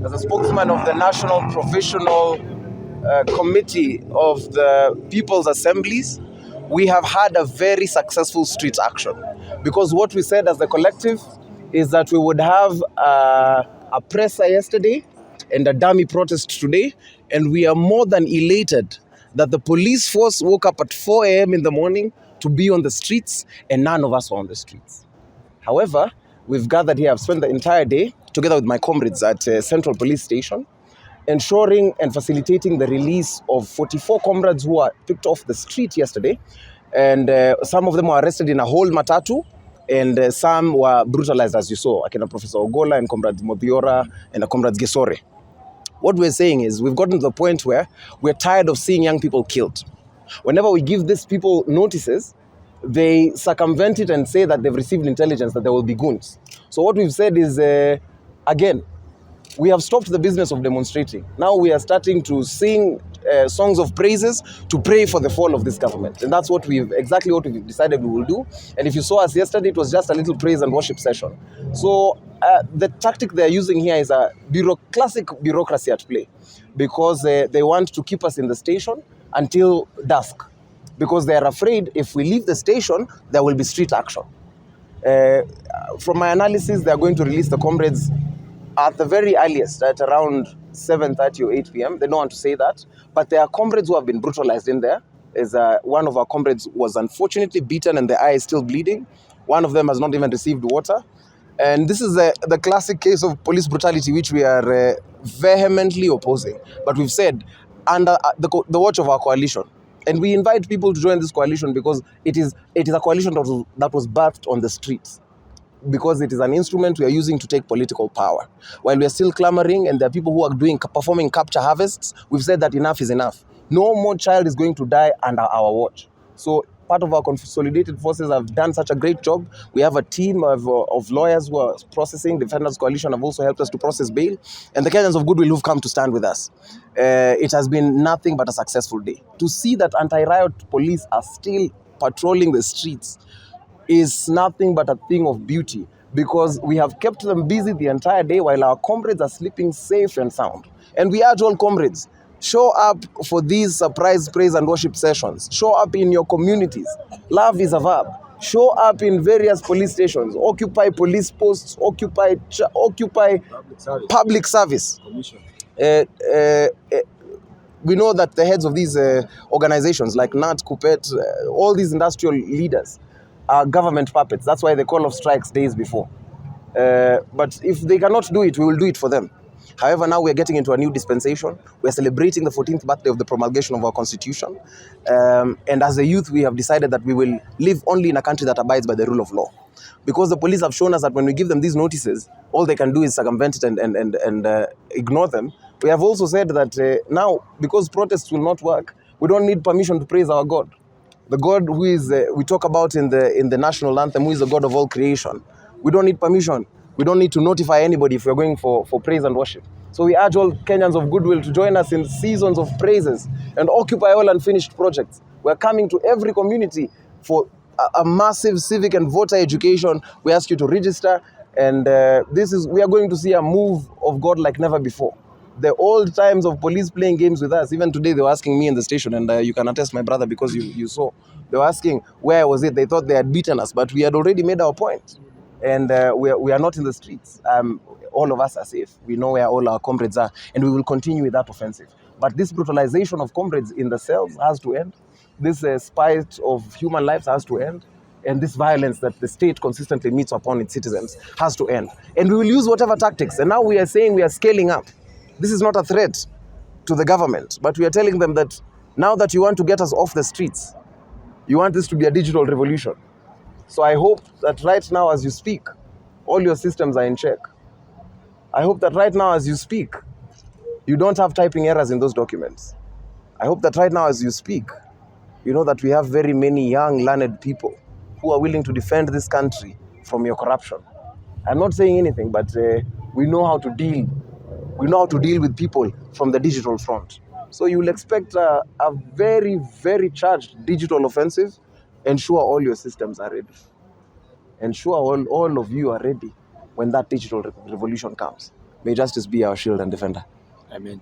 as a spokesman of the National Professional Committee of the People's Assemblies, we have had a very successful street action. Because what we said as the collective is that we would have a presser yesterday and a dummy protest today, and we are more than elated that the police force woke up at 4 a.m. in the morning to be on the streets, and none of us were on the streets. However, we've gathered here. I've spent the entire day together with my comrades at Central Police Station, ensuring and facilitating the release of 44 comrades who were picked off the street yesterday. And some of them were arrested in a whole matatu, and some were brutalized, as you saw, like Professor Ogola and Comrade Modiora and Comrade Gesore. What we're saying is we've gotten to the point where we're tired of seeing young people killed. Whenever we give these people notices, they circumvent it and say that they've received intelligence that there will be goons. So what we've said is, again, we have stopped the business of demonstrating. Now we are starting to sing songs of praises to pray for the fall of this government. And that's exactly what we've decided we will do. And if you saw us yesterday, it was just a little praise and worship session. So the tactic they're using here is a classic bureaucracy at play, because they want to keep us in the station until dusk, because they are afraid if we leave the station, there will be street action. From my analysis, they are going to release the comrades at the very earliest at around 7:30 or 8 p.m. They don't want to say that, but there are comrades who have been brutalized in there. One of our comrades was unfortunately beaten and the eye is still bleeding. One of them has not even received water. And this is the classic case of police brutality, which we are vehemently opposing. But we've said, under the watch of our coalition, and we invite people to join this coalition because it is a coalition that was birthed on the streets, because it is an instrument we are using to take political power. While we are still clamoring and there are people who are performing capture harvests, we've said that enough is enough. No more child is going to die under our watch. So part of our consolidated forces have done such a great job. We have a team of lawyers who are processing. Defenders Coalition have also helped us to process bail. And the Kenyans of goodwill who've come to stand with us. It has been nothing but a successful day. To see that anti-riot police are still patrolling the streets is nothing but a thing of beauty, because we have kept them busy the entire day while our comrades are sleeping safe and sound. And we urge all comrades, show up for these surprise praise and worship sessions. Show up in your communities. Love is a verb. Show up in various police stations. Occupy police posts. Occupy public service. We know that the heads of these organizations like NAT, Kupet, all these industrial leaders are government puppets. That's why they call off strikes days before. But if they cannot do it, we will do it for them. However, now we are getting into a new dispensation. We are celebrating the 14th birthday of the promulgation of our constitution. And as a youth, we have decided that we will live only in a country that abides by the rule of law. Because the police have shown us that when we give them these notices, all they can do is circumvent it and ignore them. We have also said that now, because protests will not work, we don't need permission to praise our God. The God who is we talk about in the national anthem, who is the God of all creation. We don't need permission. We don't need to notify anybody if we're going for praise and worship. So we urge all Kenyans of goodwill to join us in seasons of praises and occupy all unfinished projects. We're coming to every community for a massive civic and voter education. We ask you to register, and we are going to see a move of God like never before. The old times of police playing games with us, even today they were asking me in the station, and you can attest, my brother, because you saw. They were asking, where was it? They thought they had beaten us, but we had already made our point. And we are not in the streets. All of us are safe. We know where all our comrades are, and we will continue with that offensive. But this brutalization of comrades in the cells has to end. This spite of human lives has to end. And this violence that the state consistently meets upon its citizens has to end. And we will use whatever tactics. And now we are saying we are scaling up. This is not a threat to the government, but we are telling them that now that you want to get us off the streets, you want this to be a digital revolution. So I hope that right now as you speak, all your systems are in check. I hope that right now as you speak, you don't have typing errors in those documents. I hope that right now as you speak, you know that we have very many young, learned people who are willing to defend this country from your corruption. I'm not saying anything, but we know how to deal. We know how to deal with people from the digital front. So you will expect a very, very charged digital offensive. Ensure all your systems are ready. Ensure all of you are ready when that digital revolution comes. May justice be our shield and defender. Amen.